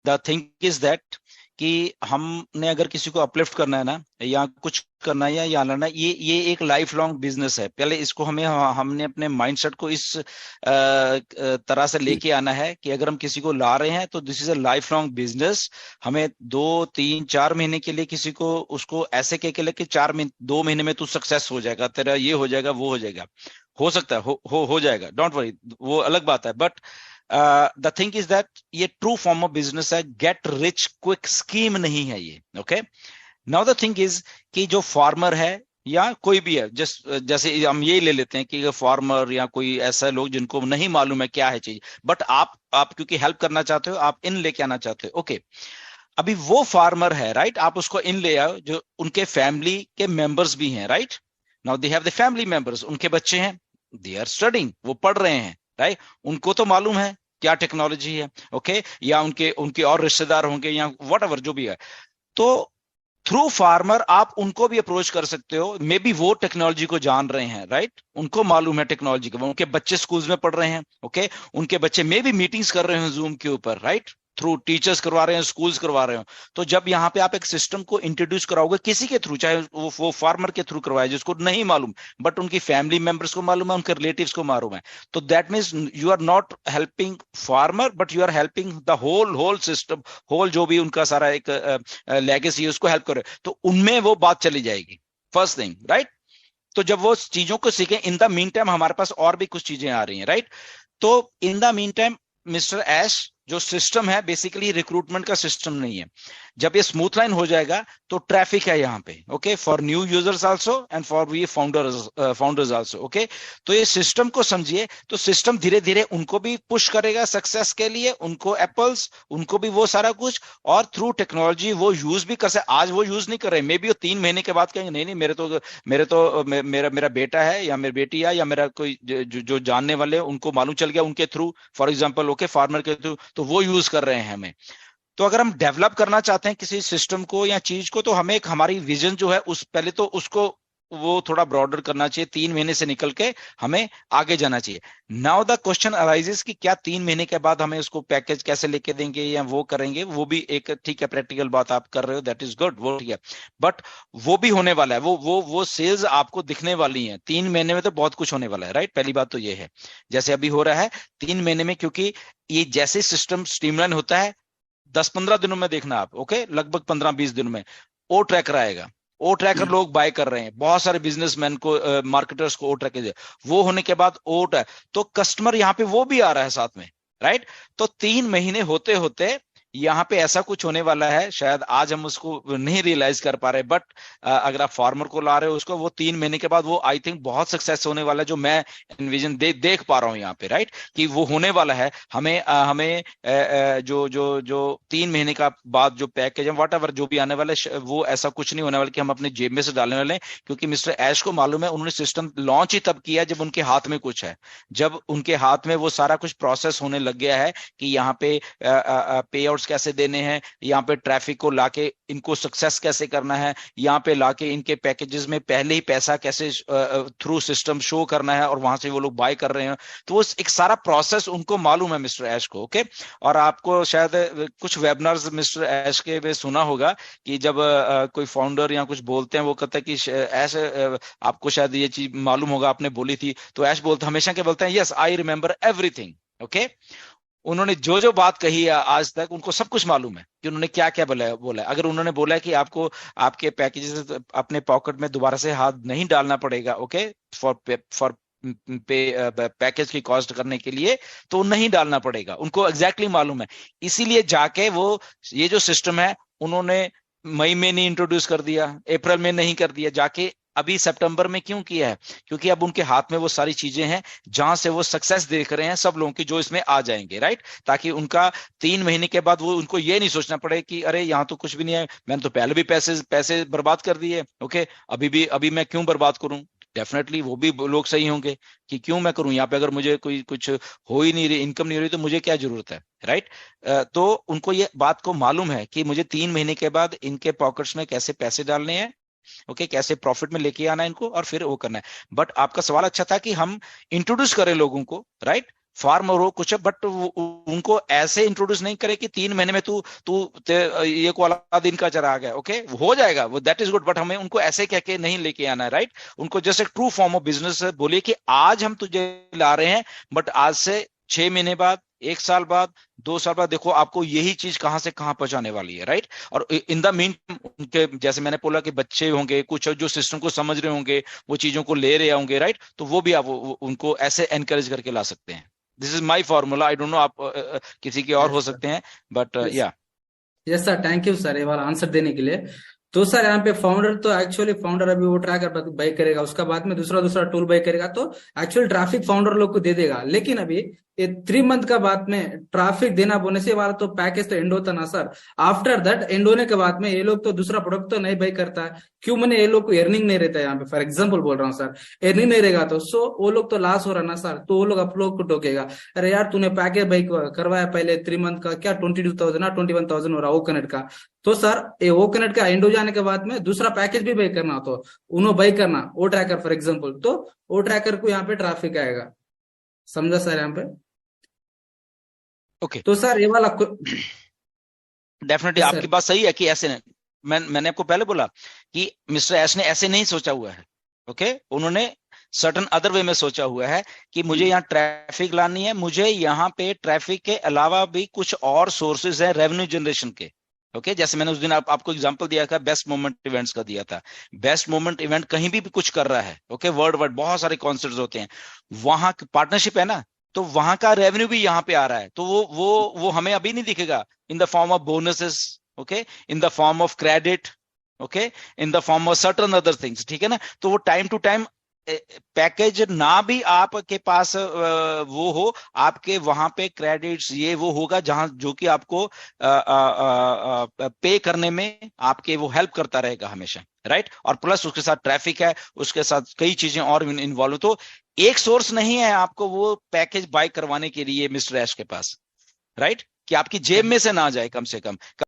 The thing is that कि हमने अगर किसी को अपलिफ्ट करना है ना, या कुछ करना है या लाना है, ये एक लाइफ लॉन्ग बिजनेस है। पहले इसको हमने अपने माइंडसेट को इस तरह से लेके आना है कि अगर हम किसी को ला रहे हैं तो this is a life long business. हमें 2 3 4 महीने के लिए किसी को उसको ऐसे कह के लेके 4 महीने 2 महीने में तू सक्सेस हो जाएगा, तेरा ये हो जाएगा वो हो जाएगा, हो सकता है हो जाएगा, डोंट वरी, वो अलग बात है। But the thing is that ये ट्रू फॉर्म ऑफ बिजनेस है, गेट रिच क्विक स्कीम नहीं है ये। Okay, now the thing is कि जो फार्मर है या कोई भी है, जैसे हम ये ले लेते हैं कि फार्मर या कोई ऐसा लोग जिनको नहीं मालूम है क्या है चीज, बट आप क्योंकि हेल्प करना चाहते हो, आप इन लेके आना चाहते हो। ओके, अभी वो फार्मर है, राइट, आप उसको इन ले आओ जो उनके फैमिली के मेंबर्स भी हैं, right. Now they have the family members, उनके बच्चे हैं, दे आर स्टडिंग, वो पढ़ रहे हैं, राइट। उनको तो मालूम है क्या टेक्नोलॉजी है, ओके, या उनके उनके और रिश्तेदार होंगे या वट एवर जो भी है। तो थ्रू फार्मर आप उनको भी अप्रोच कर सकते हो, मे बी वो टेक्नोलॉजी को जान रहे हैं, राइट, उनको मालूम है टेक्नोलॉजी का, उनके बच्चे स्कूल्स में पढ़ रहे हैं, ओके, उनके बच्चे मे भी मीटिंग्स कर रहे हैं जूम के ऊपर, राइट, थ्रू टीचर्स करवा रहे हैं, स्कूल्स करवा रहे हो। तो जब यहाँ पे आप एक सिस्टम को इंट्रोड्यूस कराओगे किसी के थ्रू, चाहे वो फार्मर के थ्रू करवाए जिसको नहीं मालूम, बट उनकी फैमिली मेंबर्स को मालूम है, उनके रिलेटिव्स को मालूम है, तो that means you are not helping farmer but you are helping the whole whole system, whole जो भी उनका सारा एक लेगेसी है उसको हेल्प करे, तो उनमें वो बात चली जाएगी, फर्स्ट थिंग, राइट। तो जब वो चीजों को सीखें, इन द मीन टाइम हमारे पास और भी कुछ चीजें आ रही हैं, राइट। तो in the meantime mister Ash, जो सिस्टम है बेसिकली रिक्रूटमेंट का सिस्टम नहीं है। जब ये स्मूथ लाइन हो जाएगा तो ट्रैफिक है यहाँ पे, okay, for new users also and for we founders also, okay. तो ये सिस्टम को समझिए, तो सिस्टम धीरे धीरे उनको भी पुश करेगा सक्सेस के लिए, उनको एप्पल्स, उनको भी वो सारा कुछ, और थ्रू टेक्नोलॉजी वो यूज भी कर सकते। आज वो यूज नहीं कर रहे, मे बी वो 3 महीने के बाद कहेंगे नहीं नहीं, मेरा मेरा बेटा है या मेरी बेटी है या मेरा कोई जो जानने वाले उनको मालूम चल गया उनके through, for example, okay, farmer के थ्रू, तो वो यूज कर रहे हैं हमें। तो अगर हम डेवलप करना चाहते हैं किसी सिस्टम को या चीज को, तो हमें एक हमारी विजन जो है उस पहले तो उसको वो थोड़ा ब्रॉडर करना चाहिए, 3 महीने से निकल के हमें आगे जाना चाहिए। नाउ द क्वेश्चन अराइजेस कि क्या 3 महीने के बाद हमें उसको पैकेज कैसे लेके देंगे या वो करेंगे, वो भी एक ठीक है, प्रैक्टिकल बात आप कर रहे हो, दैट इज गुड, वो ठीक है। बट वो भी होने वाला है, वो सेल्स आपको दिखने वाली है 3 महीने में, तो बहुत कुछ होने वाला है, राइट। पहली बात तो ये है, जैसे अभी हो रहा है 3 महीने में, क्योंकि ये जैसे सिस्टम स्ट्रीमलाइन होता है 10 15 दिनों में देखना आप, ओके, लगभग 15 20 दिनों में ओ ट्रैकर आएगा। ओ ट्रैकर लोग बाय कर रहे हैं, बहुत सारे बिजनेसमैन को, मार्केटर्स को ओ ट्रैकर, वो होने के बाद तो कस्टमर यहाँ पे वो भी आ रहा है साथ में, राइट। तो 3 महीने होते होते यहाँ पे ऐसा कुछ होने वाला है, शायद आज हम उसको नहीं रियलाइज कर पा रहे, बट अगर आप फार्मर को ला रहे हो उसको, वो 3 महीने के बाद वो आई थिंक बहुत सक्सेस होने वाला है, जो मैं एनविजन देख पा रहा हूँ यहाँ पे, राइट, कि वो होने वाला है। हमें जो 3 महीने का बाद जो पैकेज है वट एवर जो भी आने वाला है, वो ऐसा कुछ नहीं होने वाला कि हम अपने जेब में से डालने वाले हैं, क्योंकि मिस्टर ऐश को मालूम है, उन्होंने सिस्टम लॉन्च ही तब किया जब उनके हाथ में कुछ है, जब उनके हाथ में वो सारा कुछ प्रोसेस होने लग गया है कि यहाँ पे पे आउट्स कैसे देने हैं, यहाँ पे ट्रैफिक को लाके इनको सक्सेस कैसे करना है, यहाँ पे लाके इनके पैकेजेस में पहले ही पैसा कैसे थ्रू सिस्टम शो करना है, और वहां से वो लोग बाय कर रहे हैं। तो वो एक सारा प्रोसेस उनको मालूम है मिस्टर ऐश को, ओके। और आपको शायद कुछ वेबिनार्स मिस्टर ऐश के में सुना होगा कि जब कोई फाउंडर या कुछ बोलते हैं, वो कहता है कि ऐश, आपको शायद ये चीज मालूम होगा, आपने बोली थी, तो ऐश बोलता हमेशा क्या बोलते हैं, yes I remember everything, okay. उन्होंने जो जो बात कही है आज तक, उनको सब कुछ मालूम है कि उन्होंने क्या क्या बोला है। अगर उन्होंने बोला है कि आपको आपके पैकेजेस अपने पॉकेट में दोबारा से हाथ नहीं डालना पड़ेगा, ओके, फॉर पैकेज की कॉस्ट करने के लिए, तो नहीं डालना पड़ेगा, उनको एग्जैक्टली मालूम है। इसीलिए जाके वो ये जो सिस्टम है उन्होंने मई में नहीं इंट्रोड्यूस कर दिया, अप्रैल में नहीं कर दिया, जाके अभी सितंबर में क्यों किया है, क्योंकि अब उनके हाथ में वो सारी चीजें हैं जहां से वो सक्सेस देख रहे हैं सब लोगों की, जो इसमें आ जाएंगे, राइट। ताकि उनका 3 महीने के बाद वो उनको ये नहीं सोचना पड़े कि अरे यहाँ तो कुछ भी नहीं है, मैंने तो पहले भी पैसे पैसे बर्बाद कर दिए, ओके, अभी मैं क्यों बर्बाद करूं। डेफिनेटली वो भी लोग सही होंगे कि क्यों मैं करूं यहाँ पे, अगर मुझे कोई कुछ हो ही नहीं रही, इनकम नहीं हो रही, तो मुझे क्या जरूरत है, राइट। तो उनको ये बात को मालूम है कि मुझे 3 महीने के बाद इनके पॉकेट्स में कैसे पैसे डालने हैं, ओके, कैसे प्रॉफिट में लेके आना है इनको, और फिर वो करना है। बट आपका सवाल अच्छा था कि हम इंट्रोड्यूस करें लोगों को, राइट, फार्मर हो कुछ, बट उनको ऐसे इंट्रोड्यूस नहीं करे कि 3 महीने में तू तू ये को अलादीन का चराग है। ओके, हो जाएगा वो, दैट इज गुड, बट हमें उनको ऐसे कह के नहीं लेके आना है, राइट। उनको जस्ट एक ट्रू फॉर्म ऑफ बिजनेस बोलिए कि आज हम तुझे ला रहे हैं, बट आज से 6 महीने बाद, 1 साल बाद, 2 साल बाद देखो आपको यही चीज कहां से कहां पहुंचाने वाली है, राइट। और इन द मीन उनके, जैसे मैंने बोला कि बच्चे होंगे कुछ जो सिस्टम को समझ रहे होंगे, वो चीजों को ले रहे होंगे, राइट, तो वो भी आप उनको ऐसे एनकरेज करके ला सकते हैं। This is my formula, I don't know आप किसी के और यस हो सर। सकते हैं, बट यस। या। Yes sir, thank you sir ये वाला आंसर देने के लिए। तो सर यहाँ पे फाउंडर तो एक्चुअली फाउंडर अभी वो ट्रैकर बाई करेगा, उसका बाद में दूसरा दूसरा टूल बाई करेगा, तो एक्चुअल ट्रैफिक फाउंडर लोग को दे देगा। लेकिन अभी ये 3 मंथ का बाद में ट्रैफिक देना बोने से वाला तो पैकेज तो एंड होता ना सर। आफ्टर दैट एंड होने के बाद में ये लोग तो दूसरा प्रोडक्ट तो नहीं बाई करता है, क्यों? मैंने ये लोग को अर्निंग नहीं रहता है यहाँ पे, फॉर एग्जाम्पल बोल रहा हूँ सर। अर्निंग नहीं रहेगा तो सो वो लोग तो लॉस हो रहा ना सर, तो वो लोग आप लोग को टोकेगा, अरे यार तूने पैकेज बाई करवाया पहले 3 मंथ का, क्या 22,000 ना 21,000 हो रहा वो कनेक्ट का। तो सर ये वो कनेक्ट का एंड हो जाने के बाद में दूसरा पैकेज भी बाई करना, तो उन्होंने बाई करना वो ट्रैकर फॉर एग्जाम्पल, तो वो ट्रैकर को यहाँ पे ट्रैफिक आएगा। समझा सर यहाँ पे? ओके, तो सर ये वाला डेफिनेटली आपकी सर। बात सही है कि ऐसे नहीं, मैंने आपको पहले बोला कि मिस्टर एस ने ऐसे नहीं सोचा हुआ है। ओके, उन्होंने सर्टन अदर वे में सोचा हुआ है कि मुझे यहाँ ट्रैफिक लानी है, मुझे यहाँ पे ट्रैफिक के अलावा भी कुछ और सोर्सेज है रेवेन्यू जनरेशन के। ओके, जैसे मैंने उस दिन आपको एग्जांपल दिया था, बेस्ट मोमेंट इवेंट्स का दिया था। बेस्ट मोमेंट इवेंट कहीं भी कुछ कर रहा है, ओके, वर्ल्ड वाइड बहुत सारे कॉन्सर्ट्स होते हैं, वहां पार्टनरशिप है ना, तो वहां का रेवेन्यू भी यहाँ पे आ रहा है, तो वो हमें अभी नहीं दिखेगा in the form of bonuses, okay, in the form of credit, okay, in the form of certain other things, ठीक है ना। तो वो टाइम टू टाइम पैकेज ना भी आपके पास वो हो, आपके वहां पे क्रेडिट्स ये वो होगा जहां जो कि आपको पे करने में आपके वो हेल्प करता रहेगा हमेशा, राइट। और प्लस उसके साथ ट्रैफिक है, उसके साथ कई चीजें और इन्वॉल्व, तो एक सोर्स नहीं है आपको वो पैकेज बाय करवाने के लिए मिस्टर ऐश के पास, राइट, कि आपकी जेब में से ना जाए कम से कम।